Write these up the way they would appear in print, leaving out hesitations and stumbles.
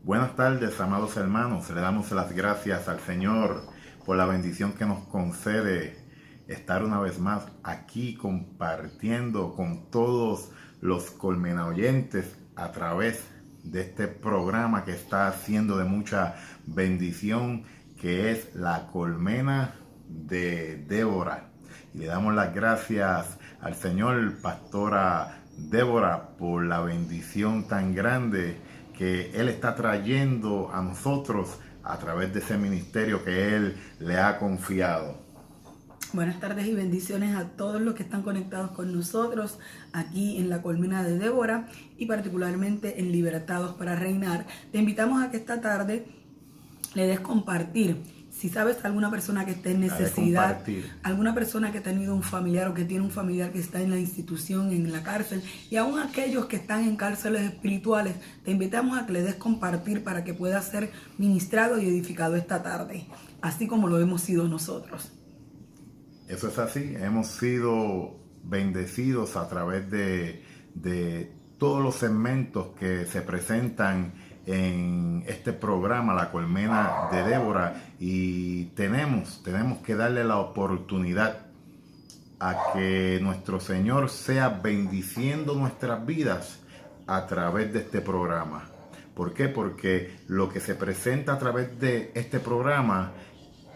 Buenas tardes, amados hermanos. Le damos las gracias al Señor por la bendición que nos concede estar una vez más aquí compartiendo con todos los Colmena oyentes a través de este programa que está siendo de mucha bendición, que es La Colmena de Débora. Y le damos las gracias al Señor, Pastora Débora, por la bendición tan grande que Él está trayendo a nosotros a través de ese ministerio que Él le ha confiado. Buenas tardes y bendiciones a todos los que están conectados con nosotros aquí en la Colmena de Débora y particularmente en Libertados para Reinar. Te invitamos a que esta tarde le des compartir. Si sabes alguna persona que esté en necesidad, alguna persona que ha tenido un familiar o que tiene un familiar que está en la institución, en la cárcel, y aún aquellos que están en cárceles espirituales, te invitamos a que le des compartir para que pueda ser ministrado y edificado esta tarde, así como lo hemos sido nosotros. Eso es así, hemos sido bendecidos a través de todos los segmentos que se presentan en este programa, La Colmena de Débora, y tenemos que darle la oportunidad a que nuestro Señor sea bendiciendo nuestras vidas a través de este programa. ¿Por qué? Porque lo que se presenta a través de este programa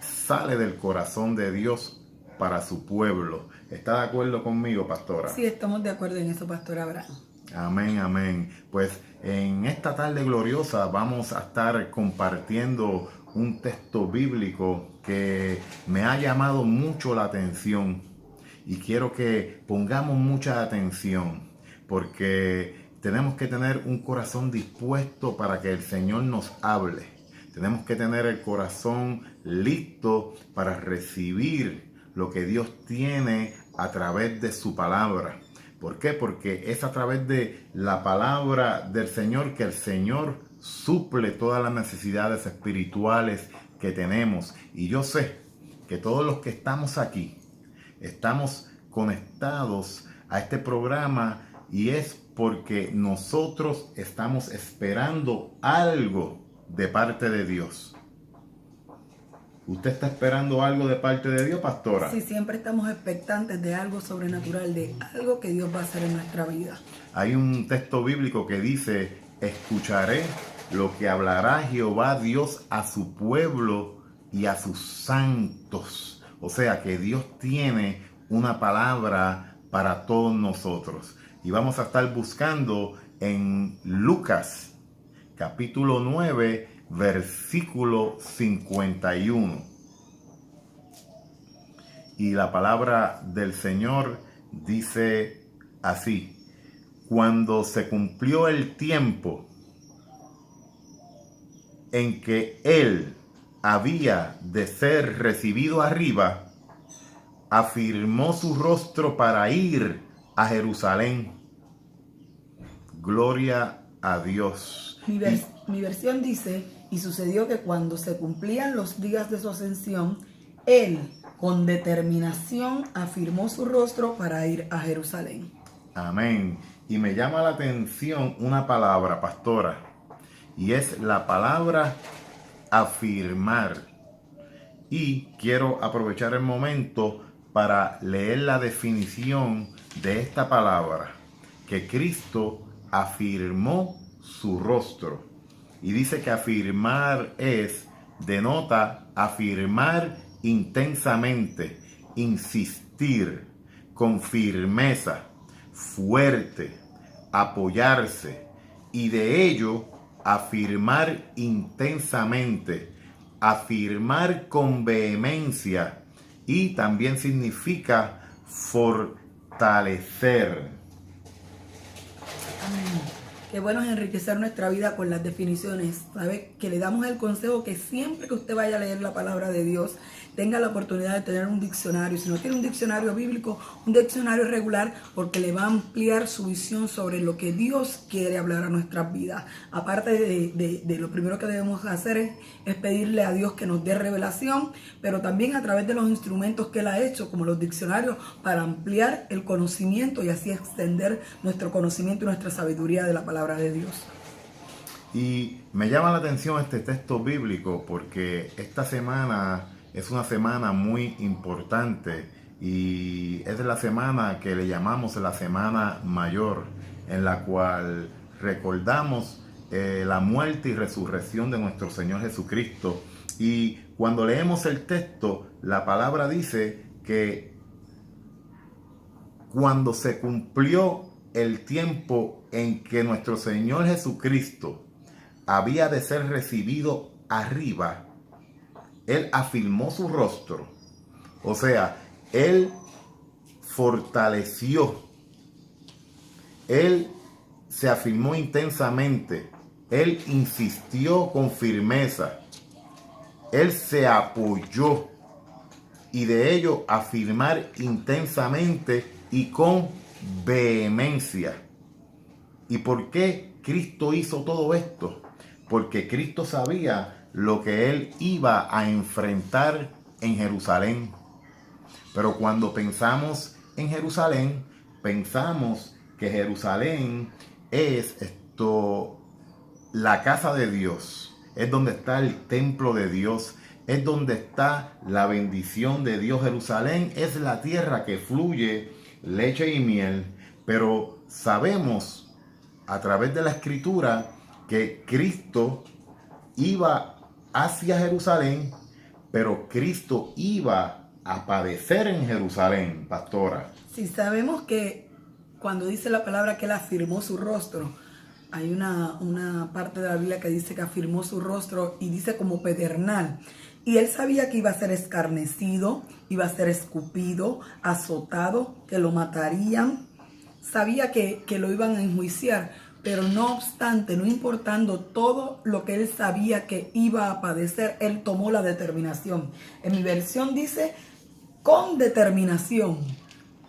sale del corazón de Dios para su pueblo. ¿Está de acuerdo conmigo, pastora? Sí, estamos de acuerdo en eso, pastora Abraham. Amén, amén. Pues en esta tarde gloriosa vamos a estar compartiendo un texto bíblico que me ha llamado mucho la atención y quiero que pongamos mucha atención porque tenemos que tener un corazón dispuesto para que el Señor nos hable. Tenemos que tener el corazón listo para recibir lo que Dios tiene a través de su palabra. ¿Por qué? Porque es a través de la palabra del Señor que el Señor suple todas las necesidades espirituales que tenemos. Y yo sé que todos los que estamos aquí estamos conectados a este programa y es porque nosotros estamos esperando algo de parte de Dios. ¿Usted está esperando algo de parte de Dios, pastora? Sí, siempre estamos expectantes de algo sobrenatural, de algo que Dios va a hacer en nuestra vida. Hay un texto bíblico que dice: escucharé lo que hablará Jehová Dios a su pueblo y a sus santos. O sea que Dios tiene una palabra para todos nosotros. Y vamos a estar buscando en Lucas, capítulo 9, versículo 51. Y la palabra del Señor dice así: cuando se cumplió el tiempo en que él había de ser recibido arriba, afirmó su rostro para ir a Jerusalén. Gloria a Dios. Mi versión dice: y sucedió que cuando se cumplían los días de su ascensión, él con determinación afirmó su rostro para ir a Jerusalén. Amén. Y me llama la atención una palabra, pastora, y es la palabra afirmar. Y quiero aprovechar el momento para leer la definición de esta palabra, que Cristo afirmó su rostro. Y dice que afirmar denota afirmar intensamente, insistir, con firmeza, fuerte, apoyarse, y de ello afirmar intensamente, afirmar con vehemencia, y también significa fortalecer. Qué bueno es enriquecer nuestra vida con las definiciones. ¿Sabe? Que le damos el consejo que siempre que usted vaya a leer la palabra de Dios, tenga la oportunidad de tener un diccionario. Si no tiene un diccionario bíblico, un diccionario regular, porque le va a ampliar su visión sobre lo que Dios quiere hablar a nuestras vidas. Aparte de lo primero que debemos hacer es pedirle a Dios que nos dé revelación, pero también a través de los instrumentos que Él ha hecho, como los diccionarios, para ampliar el conocimiento y así extender nuestro conocimiento y nuestra sabiduría de la palabra de Dios. Y me llama la atención este texto bíblico porque esta semana es una semana muy importante y es la semana que le llamamos la Semana Mayor, en la cual recordamos la muerte y resurrección de nuestro Señor Jesucristo. Y cuando leemos el texto, la palabra dice que cuando se cumplió el tiempo en que nuestro Señor Jesucristo había de ser recibido arriba, Él afirmó su rostro. O sea, Él fortaleció, Él se afirmó intensamente, Él insistió con firmeza, Él se apoyó y de ello afirmar intensamente y con vehemencia. ¿Y por qué Cristo hizo todo esto? Porque Cristo sabía lo que Él iba a enfrentar en Jerusalén. Pero cuando pensamos en Jerusalén, pensamos que Jerusalén es la casa de Dios, es donde está el templo de Dios, es donde está la bendición de Dios. Jerusalén es la tierra que fluye leche y miel, pero sabemos a través de la Escritura que Cristo iba hacia Jerusalén, pero Cristo iba a padecer en Jerusalén, pastora. Sí, sabemos que cuando dice la palabra que Él afirmó su rostro, hay una parte de la Biblia que dice que afirmó su rostro y dice como pedernal. Y Él sabía que iba a ser escarnecido, iba a ser escupido, azotado, que lo matarían. Sabía que lo iban a enjuiciar, pero no obstante, no importando todo lo que Él sabía que iba a padecer, Él tomó la determinación. En mi versión dice, con determinación,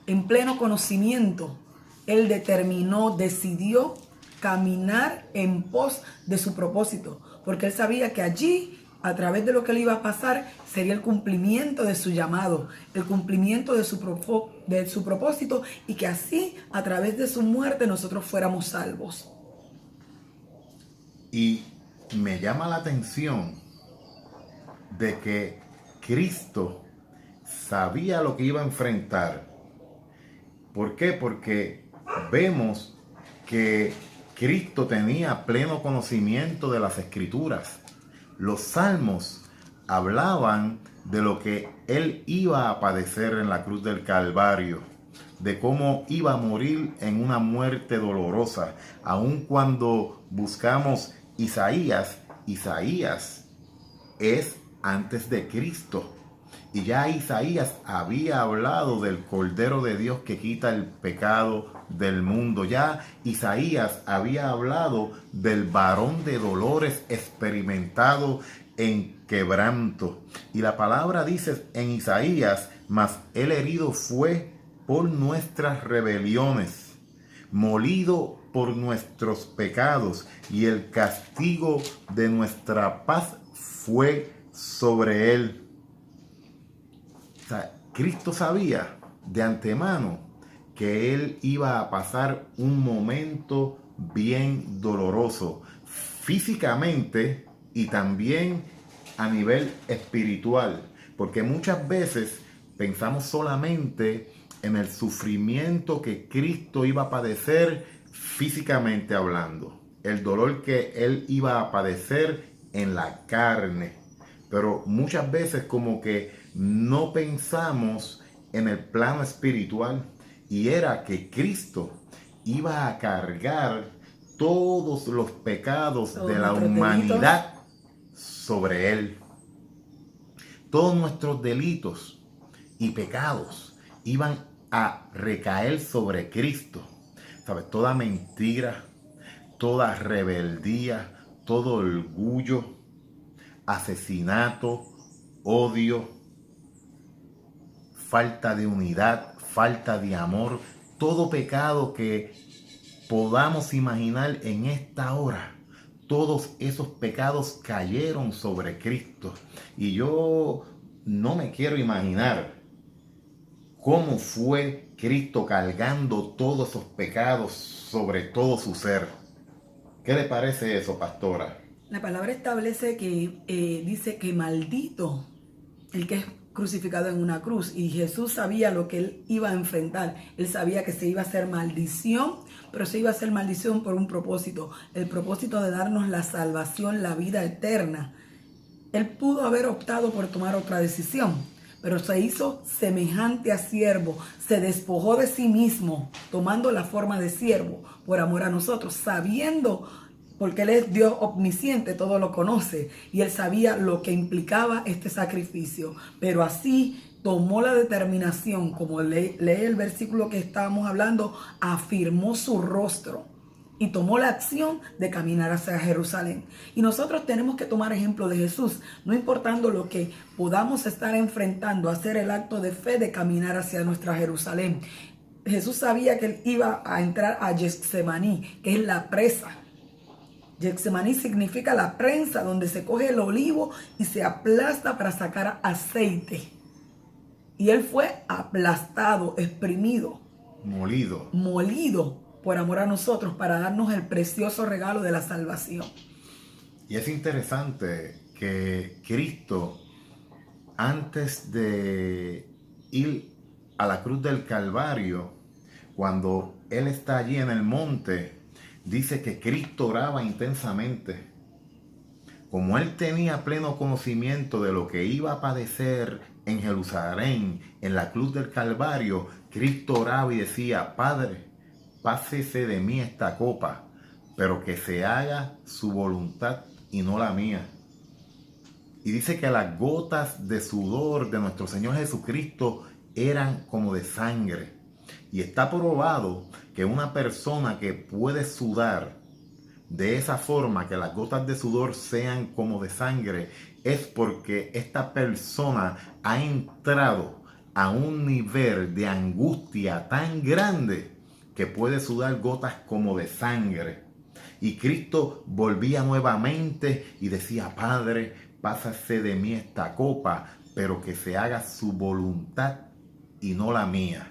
en pleno conocimiento, Él determinó, decidió caminar en pos de su propósito, porque Él sabía que allí, a través de lo que le iba a pasar, sería el cumplimiento de su llamado, el cumplimiento de su propósito, y que así, a través de su muerte, nosotros fuéramos salvos. Y me llama la atención de que Cristo sabía lo que iba a enfrentar. ¿Por qué? Porque vemos que Cristo tenía pleno conocimiento de las Escrituras. Los salmos hablaban de lo que Él iba a padecer en la cruz del Calvario, de cómo iba a morir en una muerte dolorosa. Aun cuando buscamos Isaías es antes de Cristo. Y ya Isaías había hablado del Cordero de Dios que quita el pecado del mundo. Ya Isaías había hablado del varón de dolores experimentado en quebranto. Y la palabra dice en Isaías, mas él herido fue por nuestras rebeliones, molido por nuestros pecados, y el castigo de nuestra paz fue sobre él. O sea, Cristo sabía de antemano que Él iba a pasar un momento bien doloroso, físicamente y también a nivel espiritual, porque muchas veces pensamos solamente en el sufrimiento que Cristo iba a padecer físicamente hablando, el dolor que Él iba a padecer en la carne, pero muchas veces como que no pensamos en el plano espiritual, y era que Cristo iba a cargar todos los pecados de la humanidad sobre Él. Todos nuestros delitos y pecados iban a recaer sobre Cristo. ¿Sabes? Toda mentira, toda rebeldía, todo orgullo, asesinato, odio, falta de unidad, falta de amor, todo pecado que podamos imaginar en esta hora, todos esos pecados cayeron sobre Cristo. Y yo no me quiero imaginar cómo fue Cristo cargando todos esos pecados sobre todo su ser. ¿Qué le parece eso, pastora? La palabra establece que dice que maldito el que es crucificado en una cruz, y Jesús sabía lo que él iba a enfrentar. Él sabía que se iba a hacer maldición, pero se iba a hacer maldición por un propósito, el propósito de darnos la salvación, la vida eterna. Él pudo haber optado por tomar otra decisión, pero se hizo semejante a siervo, se despojó de sí mismo, tomando la forma de siervo por amor a nosotros, sabiendo, porque Él es Dios omnisciente, todo lo conoce, y Él sabía lo que implicaba este sacrificio, pero así tomó la determinación, como lee el versículo que estábamos hablando, afirmó su rostro y tomó la acción de caminar hacia Jerusalén. Y nosotros tenemos que tomar ejemplo de Jesús, no importando lo que podamos estar enfrentando, hacer el acto de fe de caminar hacia nuestra Jerusalén. Jesús sabía que él iba a entrar a Getsemaní, que es la presa. Getsemaní significa la prensa, donde se coge el olivo y se aplasta para sacar aceite. Y él fue aplastado, exprimido, molido por amor a nosotros, para darnos el precioso regalo de la salvación. Y es interesante que Cristo, antes de ir a la cruz del Calvario, cuando Él está allí en el monte, dice que Cristo oraba intensamente. Como Él tenía pleno conocimiento de lo que iba a padecer en Jerusalén, en la cruz del Calvario, Cristo oraba y decía: Padre, pásese de mí esta copa, pero que se haga su voluntad y no la mía. Y dice que las gotas de sudor de nuestro Señor Jesucristo eran como de sangre. Y está probado que una persona que puede sudar de esa forma, que las gotas de sudor sean como de sangre, es porque esta persona ha entrado a un nivel de angustia tan grande que puede sudar gotas como de sangre. Y Cristo volvía nuevamente y decía: Padre, pásase de mí esta copa, pero que se haga su voluntad y no la mía.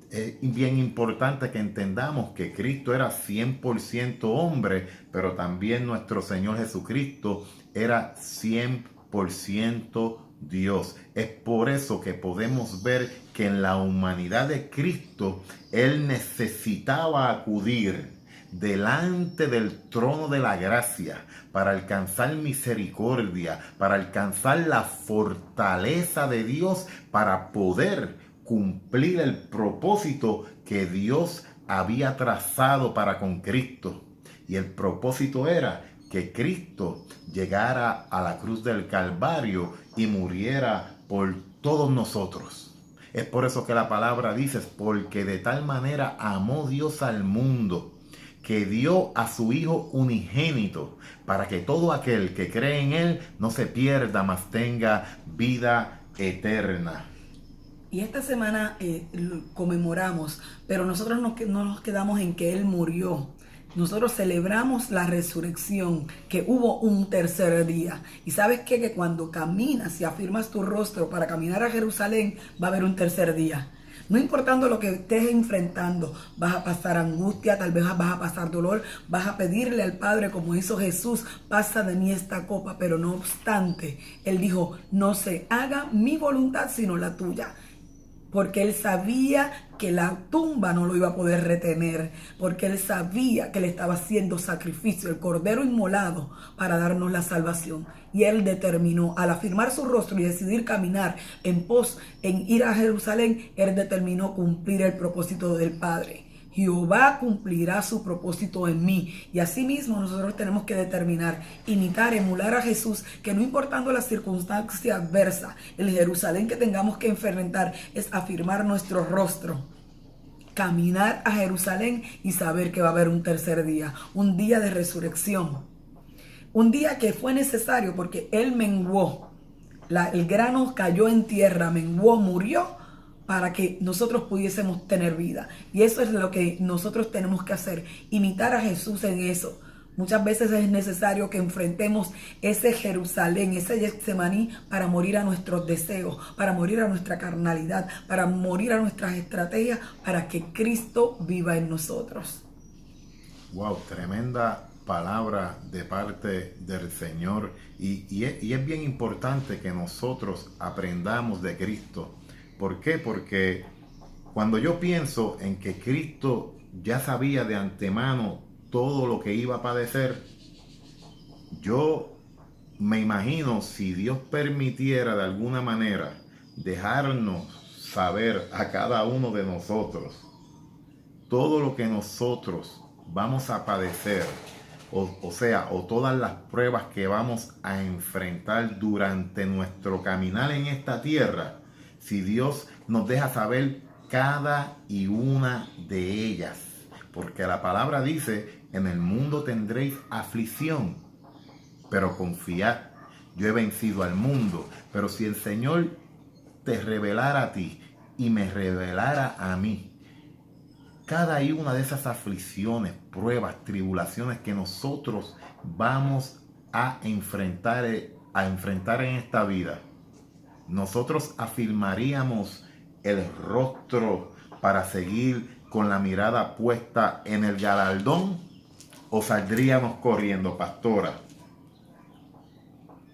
Es bien importante que entendamos que Cristo era 100% hombre, pero también nuestro Señor Jesucristo era 100% Dios. Es por eso que podemos ver que en la humanidad de Cristo, Él necesitaba acudir delante del trono de la gracia para alcanzar misericordia, para alcanzar la fortaleza de Dios, para poder cumplir el propósito que Dios había trazado para con Cristo. Y el propósito era que Cristo llegara a la cruz del Calvario y muriera por todos nosotros. Es por eso que la palabra dice: porque de tal manera amó Dios al mundo, que dio a su Hijo unigénito, para que todo aquel que cree en Él no se pierda, mas tenga vida eterna. Y esta semana conmemoramos, pero nosotros no nos quedamos en que Él murió. Nosotros celebramos la resurrección, que hubo un tercer día. Y sabes qué? Que cuando caminas y afirmas tu rostro para caminar a Jerusalén, va a haber un tercer día. No importando lo que estés enfrentando, vas a pasar angustia, tal vez vas a pasar dolor, vas a pedirle al Padre, como hizo Jesús: pasa de mí esta copa, pero no obstante, Él dijo: no se haga mi voluntad sino la tuya. Porque Él sabía que la tumba no lo iba a poder retener, porque Él sabía que le estaba haciendo sacrificio, el cordero inmolado, para darnos la salvación. Y Él determinó, al afirmar su rostro y decidir caminar en ir a Jerusalén, Él determinó cumplir el propósito del Padre. Jehová cumplirá su propósito en mí. Y asimismo nosotros tenemos que determinar, imitar, emular a Jesús, que no importando la circunstancia adversa, el Jerusalén que tengamos que enfrentar, es afirmar nuestro rostro, caminar a Jerusalén y saber que va a haber un tercer día, un día de resurrección, un día que fue necesario porque Él menguó, el grano cayó en tierra, menguó, murió, para que nosotros pudiésemos tener vida. Y eso es lo que nosotros tenemos que hacer, imitar a Jesús en eso. Muchas veces es necesario que enfrentemos ese Jerusalén, ese Getsemaní, para morir a nuestros deseos, para morir a nuestra carnalidad, para morir a nuestras estrategias, para que Cristo viva en nosotros. Wow, tremenda palabra de parte del Señor y es bien importante que nosotros aprendamos de Cristo. ¿Por qué? Porque cuando yo pienso en que Cristo ya sabía de antemano todo lo que iba a padecer, yo me imagino si Dios permitiera de alguna manera dejarnos saber a cada uno de nosotros todo lo que nosotros vamos a padecer, o todas las pruebas que vamos a enfrentar durante nuestro caminar en esta tierra, si Dios nos deja saber cada y una de ellas, porque la palabra dice, en el mundo tendréis aflicción, pero confiad, yo he vencido al mundo. Pero si el Señor te revelara a ti y me revelara a mí, cada y una de esas aflicciones, pruebas, tribulaciones que nosotros vamos a enfrentar en esta vida, nosotros afirmaríamos el rostro para seguir con la mirada puesta en el galardón, o saldríamos corriendo, pastora.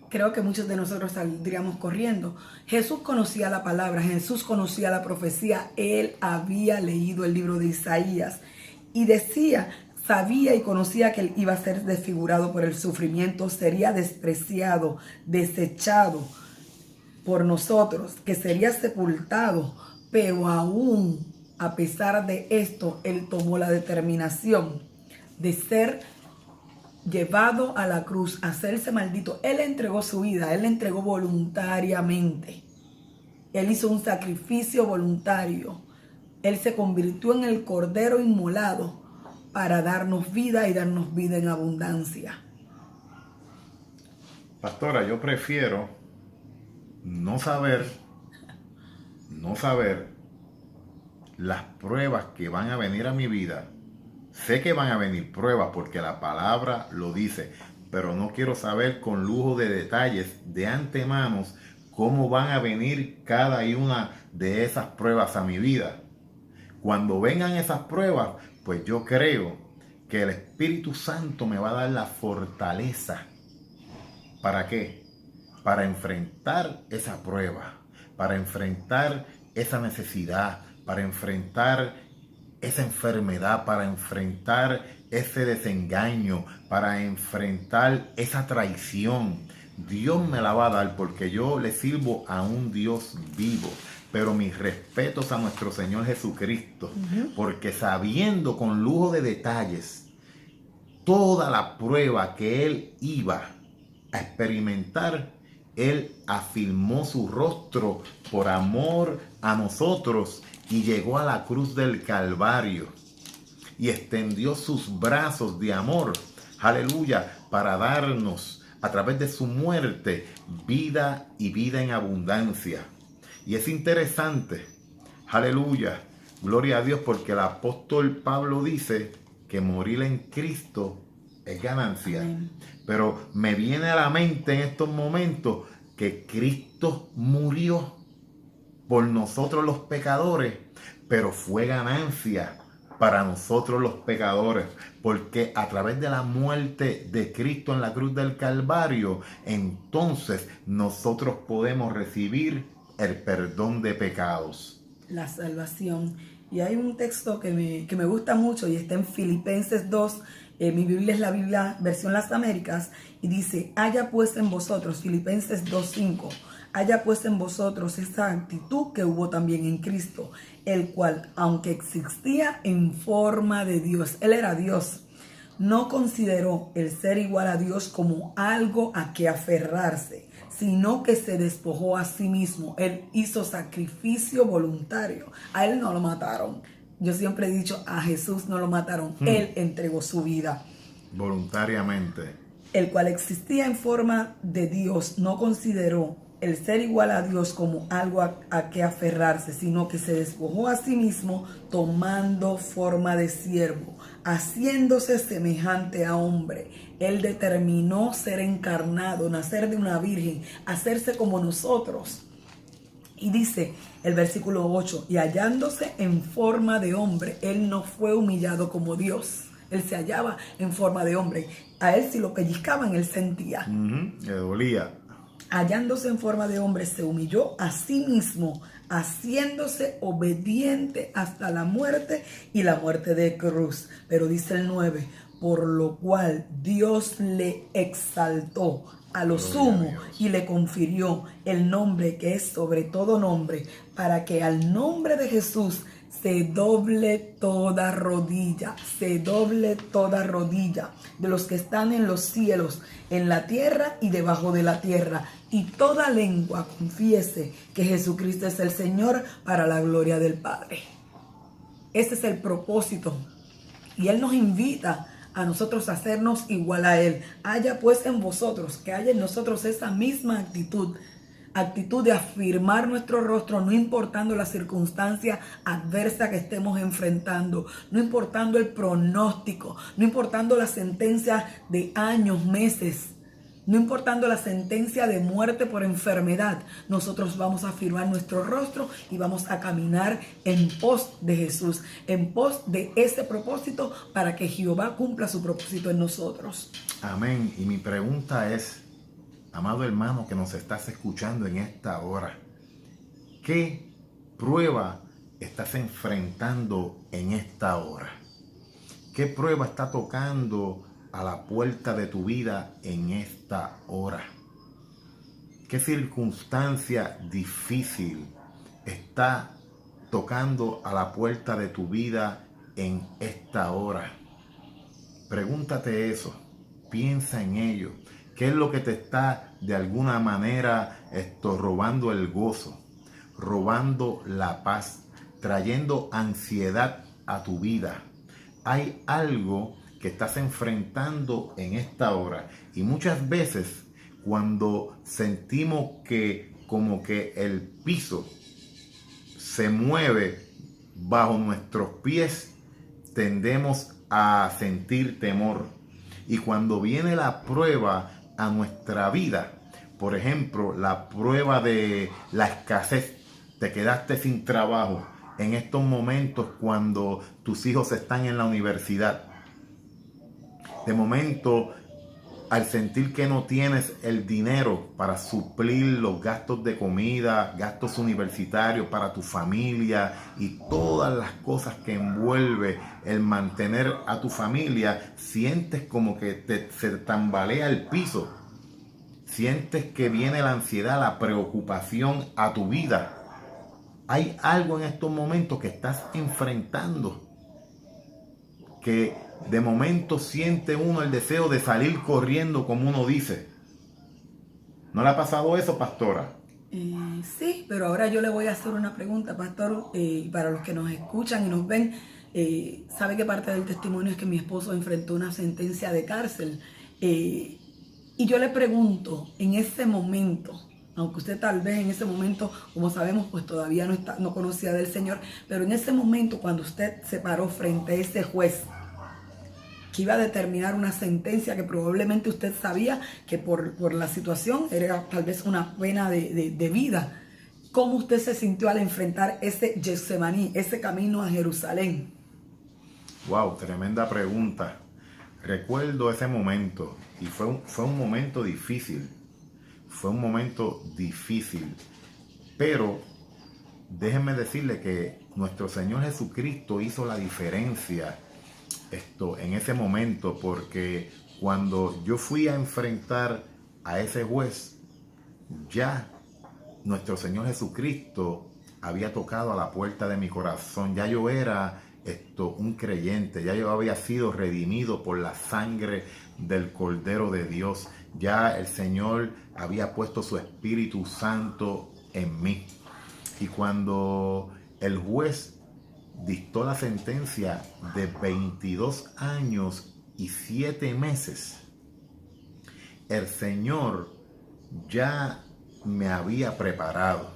Creo que muchos de nosotros saldríamos corriendo. Jesús conocía la palabra, Jesús conocía la profecía. Él había leído el libro de Isaías y sabía y conocía que él iba a ser desfigurado por el sufrimiento, sería despreciado, desechado por nosotros, que sería sepultado. Pero aún a pesar de esto, él tomó la determinación de ser llevado a la cruz, a hacerse maldito. Él entregó su vida, él entregó voluntariamente. Él hizo un sacrificio voluntario. Él se convirtió en el cordero inmolado para darnos vida y darnos vida en abundancia. Pastora, yo prefiero no saber las pruebas que van a venir a mi vida. Sé que van a venir pruebas porque la palabra lo dice, pero no quiero saber con lujo de detalles de antemano cómo van a venir cada y una de esas pruebas a mi vida. Cuando vengan esas pruebas, pues yo creo que el Espíritu Santo me va a dar la fortaleza. ¿Para qué? Para enfrentar esa prueba, para enfrentar esa necesidad, para enfrentar esa enfermedad, para enfrentar ese desengaño, para enfrentar esa traición. Dios me la va a dar porque yo le sirvo a un Dios vivo. Pero mis respetos a nuestro Señor Jesucristo, porque sabiendo con lujo de detalles toda la prueba que Él iba a experimentar, Él afirmó su rostro por amor a nosotros y llegó a la cruz del Calvario y extendió sus brazos de amor, aleluya, para darnos a través de su muerte vida y vida en abundancia. Y es interesante, aleluya, gloria a Dios, porque el apóstol Pablo dice que morir en Cristo es ganancia. Amén. Pero me viene a la mente en estos momentos que Cristo murió por nosotros los pecadores, pero fue ganancia para nosotros los pecadores, porque a través de la muerte de Cristo en la cruz del Calvario, entonces nosotros podemos recibir el perdón de pecados. La salvación. Y hay un texto que me gusta mucho y está en Filipenses 2, mi Biblia es la Biblia versión Las Américas, y dice, haya pues en vosotros, Filipenses 2:5, haya pues en vosotros esa actitud que hubo también en Cristo, el cual, aunque existía en forma de Dios, Él era Dios, no consideró el ser igual a Dios como algo a que aferrarse, sino que se despojó a sí mismo. Él hizo sacrificio voluntario. A Él no lo mataron. Yo siempre he dicho, a Jesús no lo mataron. Él entregó su vida voluntariamente. El cual existía en forma de Dios, no consideró el ser igual a Dios como algo a que aferrarse, sino que se despojó a sí mismo, tomando forma de siervo, haciéndose semejante a hombre. Él determinó ser encarnado, nacer de una virgen, hacerse como nosotros. Y dice el versículo 8, y hallándose en forma de hombre, Él no fue humillado como Dios. Él se hallaba en forma de hombre. A él si lo pellizcaban, él sentía. Le dolía. Hallándose en forma de hombre, se humilló a sí mismo, haciéndose obediente hasta la muerte y la muerte de cruz. Pero dice el 9, por lo cual Dios le exaltó a lo sumo y le confirió el nombre que es sobre todo nombre, para que al nombre de Jesús se doble toda rodilla de los que están en los cielos, en la tierra y debajo de la tierra, y toda lengua confiese que Jesucristo es el Señor, para la gloria del Padre. Ese es el propósito. Y Él nos invita a nosotros a hacernos igual a Él. Haya pues en vosotros, que haya en nosotros esa misma actitud de afirmar nuestro rostro, no importando la circunstancia adversa que estemos enfrentando, no importando el pronóstico, no importando la sentencia de años, meses, no importando la sentencia de muerte por enfermedad. Nosotros vamos a afirmar nuestro rostro y vamos a caminar en pos de Jesús, en pos de ese propósito, para que Jehová cumpla su propósito en nosotros. Amén. Y mi pregunta es, amado hermano que nos estás escuchando en esta hora, ¿qué prueba estás enfrentando en esta hora? ¿Qué prueba está tocando a la puerta de tu vida en esta hora? ¿Qué circunstancia difícil está tocando a la puerta de tu vida en esta hora? Pregúntate eso, piensa en ello. ¿Qué es lo que te está de alguna manera robando el gozo, robando la paz, trayendo ansiedad a tu vida? Hay algo que estás enfrentando en esta hora, y muchas veces cuando sentimos que como que el piso se mueve bajo nuestros pies, tendemos a sentir temor. Y cuando viene la prueba a nuestra vida, por ejemplo, la prueba de la escasez, te quedaste sin trabajo en estos momentos cuando tus hijos están en la universidad. De momento, al sentir que no tienes el dinero para suplir los gastos de comida, gastos universitarios para tu familia y todas las cosas que envuelve el mantener a tu familia, sientes como que se tambalea el piso. Sientes que viene la ansiedad, la preocupación a tu vida. Hay algo en estos momentos que estás enfrentando, que de momento siente uno el deseo de salir corriendo, como uno dice. ¿No le ha pasado eso, pastora? Sí, pero ahora yo le voy a hacer una pregunta, pastor, para los que nos escuchan y nos ven. Sabe que parte del testimonio es que mi esposo enfrentó una sentencia de cárcel. Y yo le pregunto, en ese momento, aunque usted tal vez en ese momento, como sabemos, pues todavía no conocía del Señor, pero en ese momento cuando usted se paró frente a ese juez que iba a determinar una sentencia que probablemente usted sabía que por la situación era tal vez una pena de vida, ¿cómo usted se sintió al enfrentar ese Getsemaní, ese camino a Jerusalén? Wow, tremenda pregunta. Recuerdo ese momento y fue un momento difícil. Fue un momento difícil. Pero déjenme decirle que nuestro Señor Jesucristo hizo la diferencia en ese momento, porque cuando yo fui a enfrentar a ese juez, ya nuestro Señor Jesucristo había tocado a la puerta de mi corazón. Ya yo era un creyente, ya yo había sido redimido por la sangre del Cordero de Dios. Ya el Señor había puesto su Espíritu Santo en mí. Y cuando el juez dictó la sentencia de 22 años y 7 meses, el Señor ya me había preparado.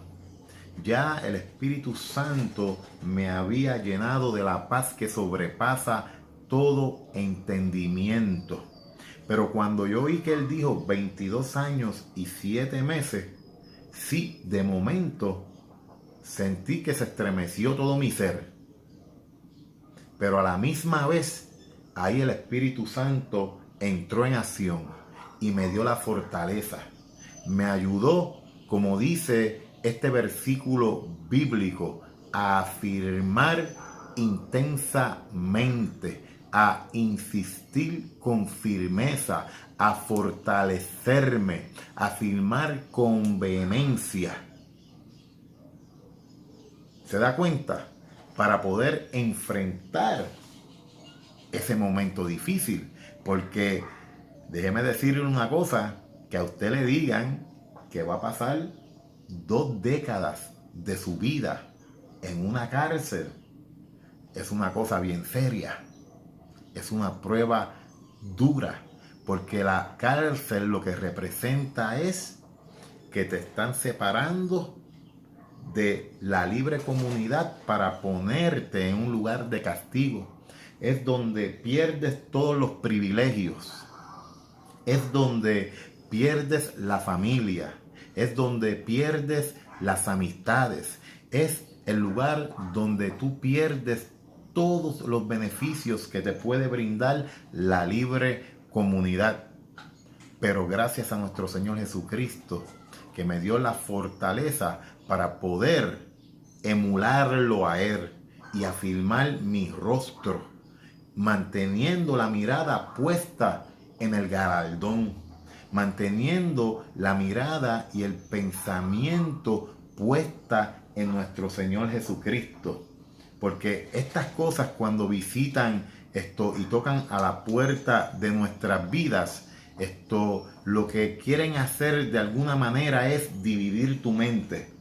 Ya el Espíritu Santo me había llenado de la paz que sobrepasa todo entendimiento. Pero cuando yo oí que él dijo 22 años y 7 meses, sí, de momento sentí que se estremeció todo mi ser. Pero a la misma vez ahí el Espíritu Santo entró en acción y me dio la fortaleza. Me ayudó, como dice este versículo bíblico, a afirmar intensamente, a insistir con firmeza, a fortalecerme, a afirmar con vehemencia. ¿Se da cuenta? Para poder enfrentar ese momento difícil. Porque déjeme decirle una cosa, que a usted le digan que va a pasar 2 décadas de su vida en una cárcel, es una cosa bien seria. Es una prueba dura, porque la cárcel lo que representa es que te están separando de la libre comunidad para ponerte en un lugar de castigo. Es donde pierdes todos los privilegios. Es donde pierdes la familia. Es donde pierdes las amistades. Es el lugar donde tú pierdes todos los beneficios que te puede brindar la libre comunidad. Pero gracias a nuestro Señor Jesucristo, que me dio la fortaleza para poder emularlo a Él y afirmar mi rostro, manteniendo la mirada puesta en el galardón, manteniendo la mirada y el pensamiento puesta en nuestro Señor Jesucristo. Porque estas cosas, cuando visitan esto y tocan a la puerta de nuestras vidas, lo que quieren hacer de alguna manera es dividir tu mente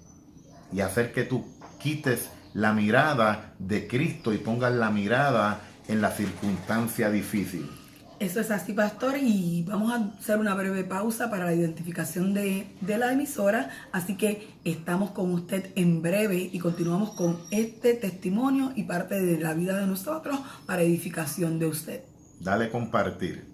y hacer que tú quites la mirada de Cristo y pongas la mirada en la circunstancia difícil. Eso es así, pastor, y vamos a hacer una breve pausa para la identificación de la emisora, así que estamos con usted en breve y continuamos con este testimonio y parte de la vida de nosotros para edificación de usted. Dale compartir.